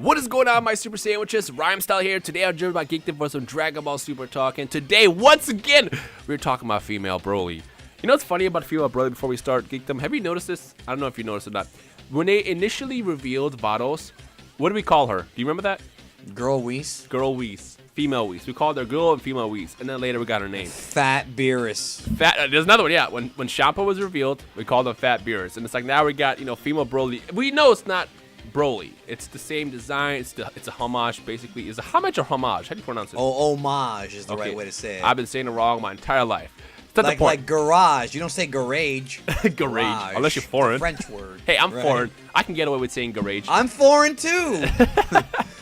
What is going on, my Super Sandwiches? Rhyme Style here. Today I'm joined by Geekdom for some Dragon Ball Super talk, and today, once again, we're talking about female Broly. You know what's funny about female Broly before we start, Geekdom? Have you noticed this? I don't know if you noticed or not. When they initially revealed Vados, what did we call her? Do you remember that? Girl Whis. Girl Whis. Female Whis. We called her Girl and Female Whis, and then later we got her name. Fat Beerus. There's another one, yeah. When Champa was revealed, we called them Fat Beerus, and it's like now we got, female Broly. We know it's not Broly. It's the same design. It's a homage, basically. Is a homage or homage? How do you pronounce it? Oh, homage is the right way to say it. I've been saying it wrong my entire life. Like garage. You don't say garage. Garage. Unless you're foreign. French word. Hey, I'm foreign. I can get away with saying garage. I'm foreign too.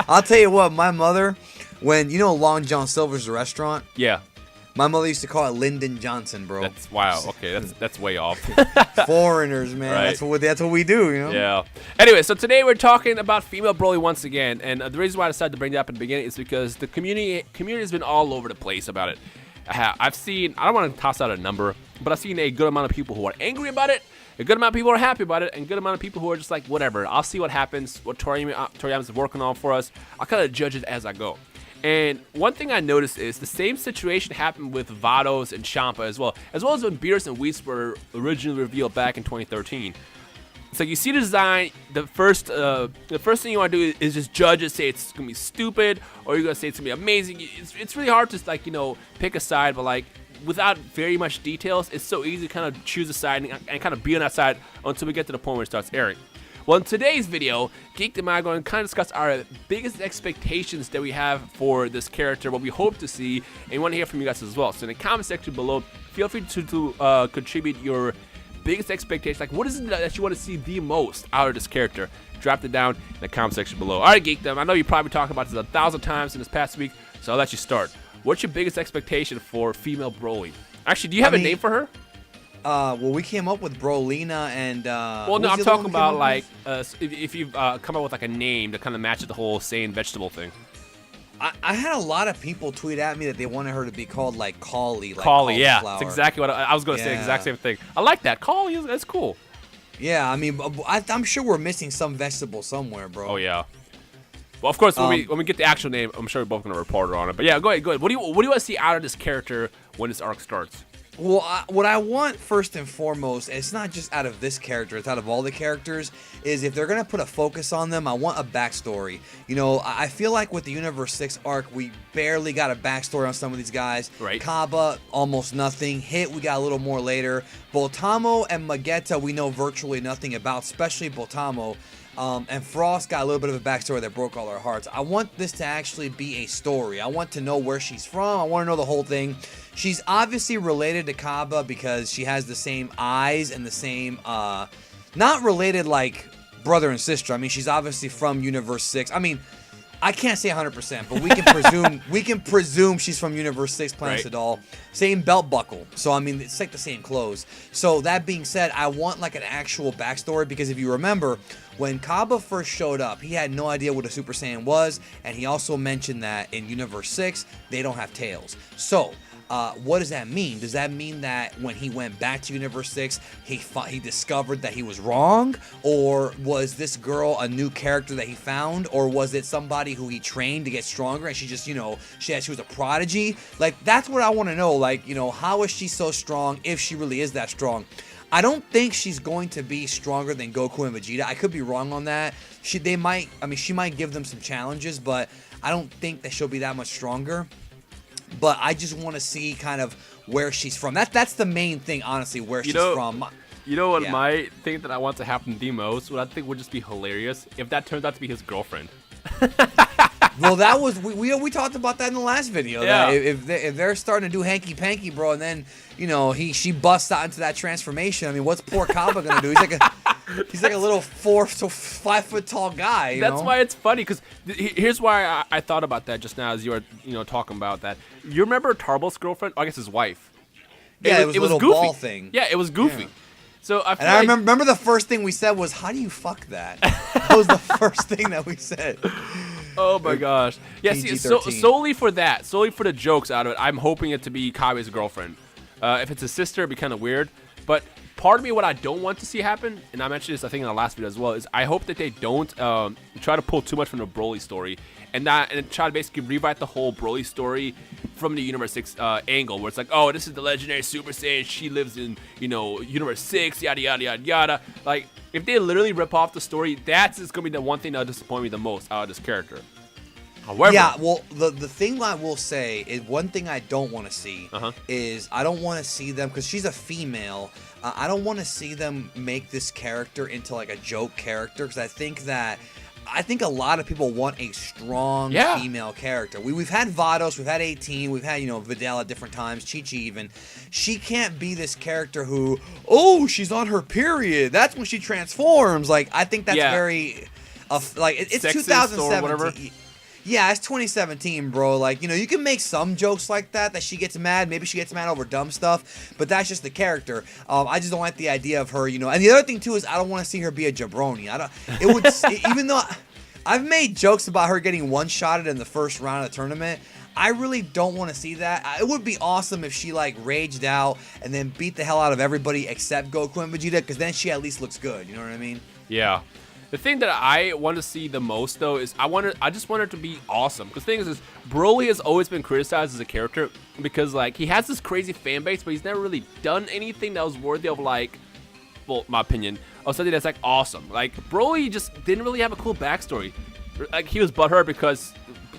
I'll tell you what, my mother, when Long John Silver's restaurant? Yeah. My mother used to call it Lyndon Johnson, bro. That's wow. Okay, that's way off. Foreigners, man. Right. That's what we do, Yeah. Anyway, so today we're talking about female Broly once again, and the reason why I decided to bring that up in the beginning is because the community has been all over the place about it. I've seen, I don't want to toss out a number, but I've seen a good amount of people who are angry about it, a good amount of people who are happy about it, and a good amount of people who are just like, whatever, I'll see what happens, what Toriyama's working on for us. I'll kind of judge it as I go. And one thing I noticed is the same situation happened with Vados and Champa as well as when Beerus and Whis were originally revealed back in 2013. So you see the design, the first thing you want to do is just judge it, say it's gonna be stupid, or you're gonna say it's gonna be amazing. It's really hard to pick a side, but like without very much details, it's so easy to kind of choose a side and kind of be on that side until we get to the point where it starts airing. Well, in today's video, Geek and I are going to kind of discuss our biggest expectations that we have for this character, what we hope to see, and we want to hear from you guys as well. So in the comment section below, feel free to contribute your biggest expectations. Like, what is it that you want to see the most out of this character? Drop it down in the comment section below. All right, Geekdom, I know you probably talked about this 1,000 times in this past week, so I'll let you start. What's your biggest expectation for female Broly? Actually, do you have a name for her? Well, we came up with Brolina and. Well, no, I'm talking about like if you've come up with like a name that kind of matches the whole Saiyan vegetable thing. I had a lot of people tweet at me that they wanted her to be called like Kali. Like Kali, yeah, that's exactly what I was going to say. Exact same thing. I like that. Kali, that's cool. Yeah, I mean, I'm sure we're missing some vegetable somewhere, bro. Oh yeah. Well, of course, when we get the actual name, I'm sure we're both going to report on it. But yeah, go ahead. What do you want to see out of this character when this arc starts? Well, what I want first and foremost, it's not just out of this character, it's out of all the characters, is if they're going to put a focus on them, I want a backstory. I feel like with the Universe 6 arc, we barely got a backstory on some of these guys. Right. Kaba, almost nothing. Hit, we got a little more later. Boltamo and Magetta, we know virtually nothing about, especially Boltamo. And Frost got a little bit of a backstory that broke all our hearts. I want this to actually be a story. I want to know where she's from. I want to know the whole thing. She's obviously related to Kaba because she has the same eyes and the same, not related like brother and sister. I mean, she's obviously from Universe 6. I mean, I can't say 100%, but we can presume she's from Universe 6 Planet Sedal. Same belt buckle. So, I mean, it's like the same clothes. So, that being said, I want like an actual backstory because if you remember, when Kaba first showed up, he had no idea what a Super Saiyan was, and he also mentioned that in Universe 6, they don't have tails. So, what does that mean? Does that mean that when he went back to Universe 6, he discovered that he was wrong? Or was this girl a new character that he found? Or was it somebody who he trained to get stronger and she just, she was a prodigy? Like, that's what I want to know. Like, how is she so strong if she really is that strong? I don't think she's going to be stronger than Goku and Vegeta. I could be wrong on that. She might give them some challenges, but I don't think that she'll be that much stronger. But I just want to see kind of where she's from. That's the main thing, honestly, where she's from. You know what my thing that I want to happen the most, what I think would just be hilarious, if that turns out to be his girlfriend. Well, that was we talked about that in the last video. Yeah. If they're starting to do hanky panky, bro, and then she busts out into that transformation. I mean, what's poor Kaba gonna do? He's like a little 4 to 5 foot tall guy. That's why it's funny because here's why I thought about that just now as you were talking about that. You remember Tarbo's girlfriend? Oh, I guess his wife. Yeah, it was a little goofy. ball thing. Yeah, it was goofy. Yeah. So I remember the first thing we said was, "How do you fuck that?" That was the first thing that we said. Oh my gosh. Yeah, see, solely for that, solely for the jokes out of it, I'm hoping it to be Kabe's girlfriend. If it's a sister, it'd be kind of weird. But part of me, what I don't want to see happen, and I mentioned this I think in the last video as well, is I hope that they don't try to pull too much from the Broly story and try to basically rewrite the whole Broly story from the Universe 6 angle, where it's like, oh, this is the legendary Super Saiyan, she lives in, Universe 6, yada yada yada yada. Like, if they literally rip off the story, that's just gonna be the one thing that'll disappoint me the most out of this character. However, yeah, well, the thing I will say is one thing I don't want to see is I don't want to see them, because she's a female, I don't want to see them make this character into like a joke character, because I think a lot of people want a strong female character. We've had Vados, we've had 18, we've had, Videl at different times, Chi-Chi even. She can't be this character who, oh, she's on her period, that's when she transforms. Like, I think that's very, it's sexist 2017. Yeah, it's 2017, bro. Like, you can make some jokes like that she gets mad. Maybe she gets mad over dumb stuff, but that's just the character. I just don't like the idea of her, And the other thing, too, is I don't want to see her be a jabroni. Even though I've made jokes about her getting one-shotted in the first round of the tournament, I really don't want to see that. It would be awesome if she, raged out and then beat the hell out of everybody except Goku and Vegeta, because then she at least looks good. You know what I mean? Yeah. The thing that I want to see the most, though, is I just want her to be awesome. Because the thing is, Broly has always been criticized as a character because, he has this crazy fan base, but he's never really done anything that was worthy of, well, my opinion, of something that's, awesome. Broly just didn't really have a cool backstory. He was butthurt because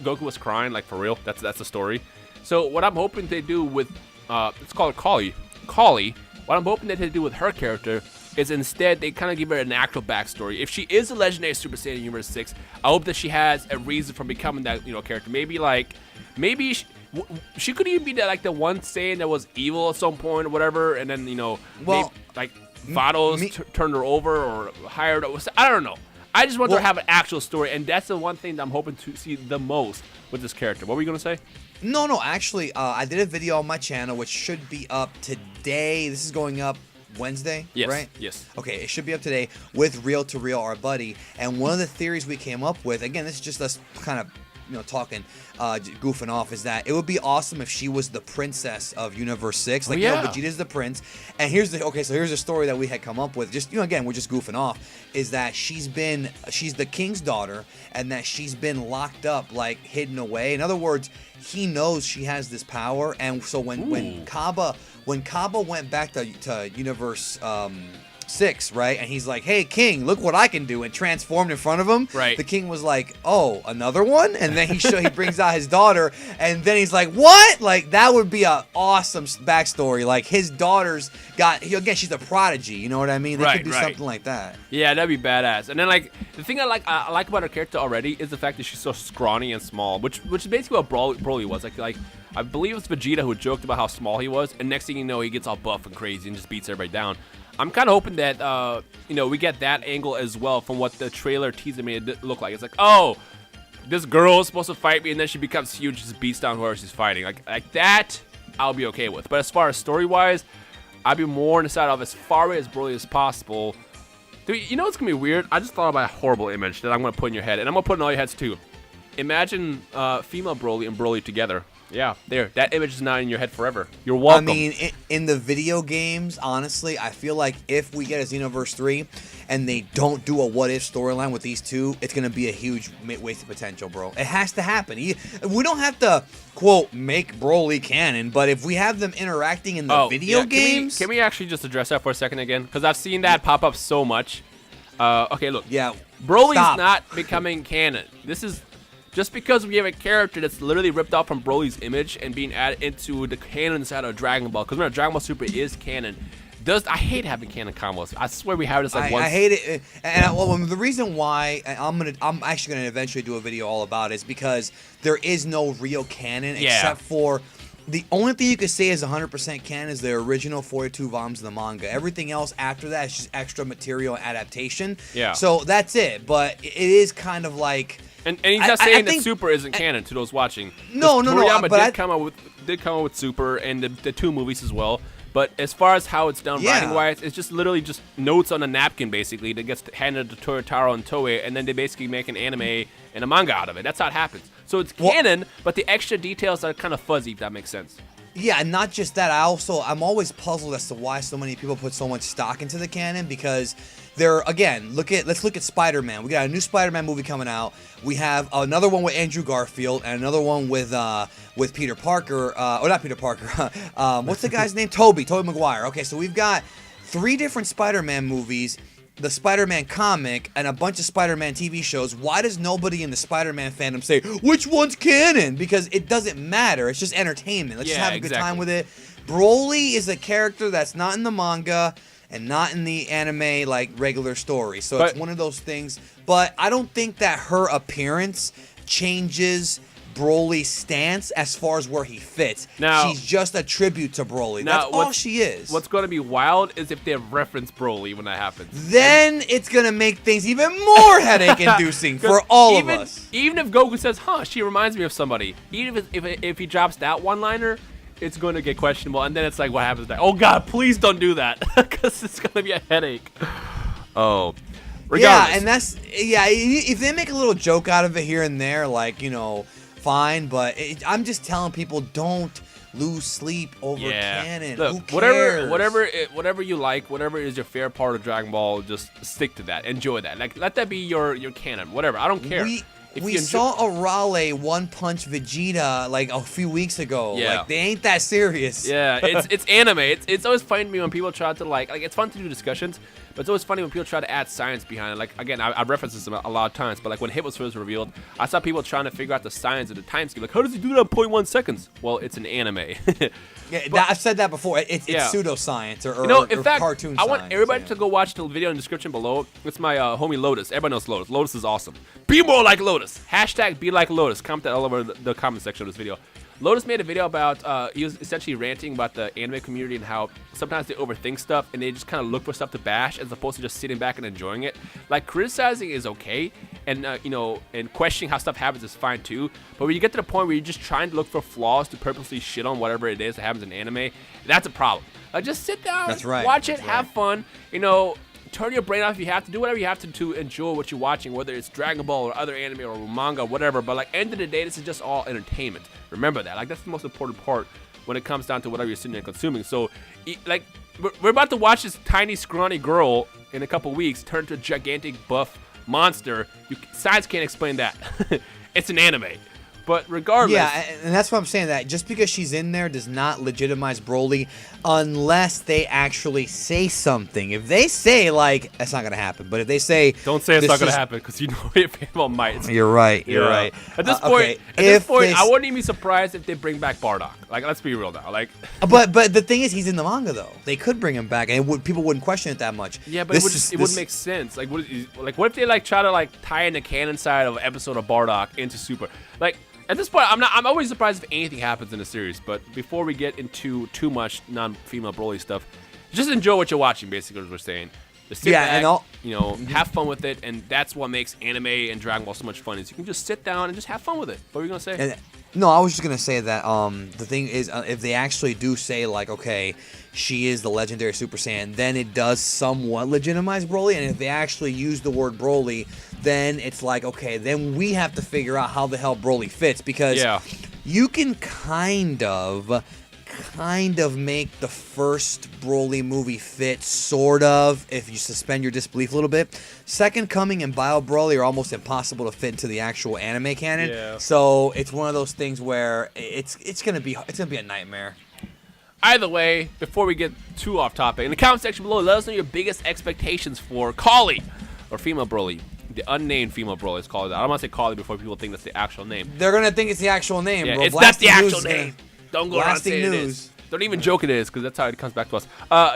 Goku was crying, for real. That's the story. So what I'm hoping they do with, let's call her Kali. What I'm hoping that they do with her character is instead they kind of give her an actual backstory. If she is a legendary Super Saiyan in Universe 6, I hope that she has a reason for becoming that character. Maybe she could even be the one Saiyan that was evil at some point or whatever, and then Vados turned her over or hired her. I don't know. I just want her to have an actual story, and that's the one thing that I'm hoping to see the most with this character. What were you gonna say? No, actually, I did a video on my channel which should be up today. This is going up Wednesday, right? Yes. Okay, it should be up today with Real to Real, our buddy. And one of the theories we came up with, again, this is just us kind of, talking, goofing off, is that it would be awesome if she was the princess of Universe 6. Vegeta's the prince. And here's the story that we had come up with. Just, again, we're just goofing off. Is that she's the king's daughter, and that she's been locked up, hidden away. In other words, he knows she has this power, and so when Kaba went back to Universe 6, right, and he's like, "Hey, King, look what I can do," and transformed in front of him. Right. The King was like, "Oh, another one?" And then he brings out his daughter, and then he's like, "What?" That would be a awesome backstory. His daughter's she's a prodigy. You know what I mean? They could do something like that. Yeah, that'd be badass. And then the thing I like about her character already is the fact that she's so scrawny and small, which is basically what Broly was. I believe it's Vegeta who joked about how small he was, and next thing you know, he gets all buff and crazy and just beats everybody down. I'm kind of hoping that we get that angle as well from what the trailer teaser made it look like. It's like, oh, this girl is supposed to fight me, and then she becomes huge, just beats down whoever she's fighting. Like that, I'll be okay with. But as far as story-wise, I'd be more on the side of as far away as Broly as possible. Dude, what's gonna be weird? I just thought about a horrible image that I'm gonna put in your head, and I'm gonna put in all your heads too. Imagine female Broly and Broly together. Yeah, there. That image is not in your head forever. You're welcome. I mean, in the video games, honestly, I feel like if we get a Xenoverse 3 and they don't do a what-if storyline with these two, it's going to be a huge waste of potential, bro. It has to happen. We don't have to, quote, make Broly canon, but if we have them interacting in the video games... Can we actually just address that for a second again? Because I've seen that pop up so much. Okay, look. Yeah. Broly's not becoming canon. This is... Just because we have a character that's literally ripped off from Broly's image and being added into the canon side of Dragon Ball, because remember, Dragon Ball Super is canon. I hate having canon combos. I swear we have this once. I hate it, and the reason why I'm actually gonna eventually do a video all about it is because there is no real canon except for the only thing you could say is 100% canon is the original 42 volumes of the manga. Everything else after that is just extra material and adaptation. Yeah. So that's it. But it is kind of like. And he's not saying that Super isn't canon to those watching. No. Toriyama did come out with Super and the two movies as well. But as far as how it's done writing-wise, it's just literally just notes on a napkin, basically, that gets handed to Toyotaro and Toei, and then they basically make an anime and a manga out of it. That's how it happens. So it's canon, but the extra details are kind of fuzzy, if that makes sense. Yeah, and not just that. I'm always puzzled as to why so many people put so much stock into the canon, because let's look at Spider-Man. We got a new Spider-Man movie coming out. We have another one with Andrew Garfield and another one with Peter Parker. Or not Peter Parker. What's the guy's name? Tobey Maguire. Okay, so we've got 3 different Spider-Man movies, the Spider-Man comic, and a bunch of Spider-Man TV shows. Why does nobody in the Spider-Man fandom say, which one's canon? Because it doesn't matter. It's just entertainment. Let's just have a good time with it. Broly is a character that's not in the manga and not in the anime, like, regular story. So it's one of those things. But I don't think that her appearance changes Broly's stance as far as where he fits. Now, she's just a tribute to Broly. That's all she is. What's going to be wild is if they reference Broly when that happens. Then it's going to make things even more headache-inducing for all of us. Even if Goku says, she reminds me of somebody, even if he drops that one-liner, it's going to get questionable. And then it's like, what happens next? Oh, God, please don't do that, because it's going to be a headache. Oh. Regardless. Yeah, if they make a little joke out of it here and there, like, fine, but I'm just telling people, don't lose sleep over canon. Look, who cares? whatever you like, whatever is your fair part of Dragon Ball, just stick to that. Enjoy that. Like, let that be your canon. Whatever. I don't care. We saw Arale one-punch Vegeta like a few weeks ago. Yeah. Like, they ain't that serious. Yeah, it's anime. It's always funny to me when people try to like it's fun to do discussions, but it's always funny when people try to add science behind it. Like, again, I reference this a lot of times, but like when Hit was first revealed, I saw people trying to figure out the science of the time scheme. Like, how does he do that in 0.1 seconds? Well, it's an anime. I've said that before. It's pseudoscience or in fact, cartoon I want science, everybody to go watch the video in the description below. It's my homie Lotus. Everybody knows Lotus. Lotus is awesome. Be more like Lotus. Hashtag be like Lotus. Comment that all over the comment section of this video. Lotus made a video about, he was essentially ranting about the anime community and how sometimes they overthink stuff and they just kind of look for stuff to bash as opposed to just sitting back and enjoying it. Like, criticizing is okay, and and questioning how stuff happens is fine too. But when you get to the point where you're just trying to look for flaws to purposely shit on whatever it is that happens in anime, that's a problem. Like, just sit down, watch it, have fun, turn your brain off if you have to. Do whatever you have to enjoy what you're watching, whether it's Dragon Ball or other anime or manga, whatever. But, like, end of the day, this is just all entertainment. Remember that. Like, that's the most important part when it comes down to whatever you're sitting there consuming. So, like, we're about to watch this tiny, scrawny girl in a couple weeks turn to a gigantic, buff monster. Science can't explain that. It's an anime. But regardless... Yeah, and that's what I'm saying, that just because she's in there does not legitimize Broly unless they actually say something. If they say, like, that's not going to happen, but if they say... Don't say it's not going to happen, because if well, might. You're right, you're right. At this point, I wouldn't even be surprised if they bring back Bardock. Like, let's be real now. Like, But the thing is, he's in the manga, though. They could bring him back, and people wouldn't question it that much. Yeah, but it wouldn't make sense. Like, what if they, like, try to, like, tie in the canon side of an episode of Bardock into Super? Like... At this point, I'm always surprised if anything happens in the series. But before we get into too much non-female Broly stuff, just enjoy what you're watching. Basically, as we're saying, just sit back, have fun with it, and that's what makes anime and Dragon Ball so much fun. Is you can just sit down and just have fun with it. What were you gonna say? No, I was just gonna say that the thing is, if they actually do say, like, okay, she is the legendary Super Saiyan, then it does somewhat legitimize Broly. And if they actually use the word Broly, then it's like, okay, then we have to figure out how the hell Broly fits, because you can kind of make the first Broly movie fit, sort of, if you suspend your disbelief a little bit. Second Coming and Bio Broly are almost impossible to fit into the actual anime canon. Yeah. So it's one of those things where it's gonna be a nightmare. Either way, before we get too off topic, in the comment section below, let us know your biggest expectations for Kali, or female Broly. The unnamed female Broly, let's call it that. I don't want to say Kali before people think that's the actual name. They're going to think it's the actual name, yeah, bro. It's not the actual name. Don't go around saying it news. is. Don't even joke it is, because that's how it comes back to us.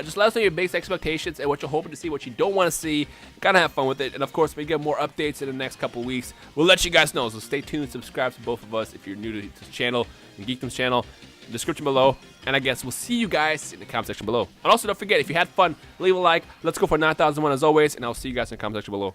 Just let us know your biggest expectations and what you're hoping to see, what you don't want to see. Gotta have fun with it. And, of course, we get more updates in the next couple weeks. We'll let you guys know. So stay tuned. Subscribe to both of us if you're new to the channel, and Geekdom's channel. Description below. And I guess we'll see you guys in the comment section below. And also, don't forget, if you had fun, leave a like. Let's go for 9,001 as always. And I'll see you guys in the comment section below.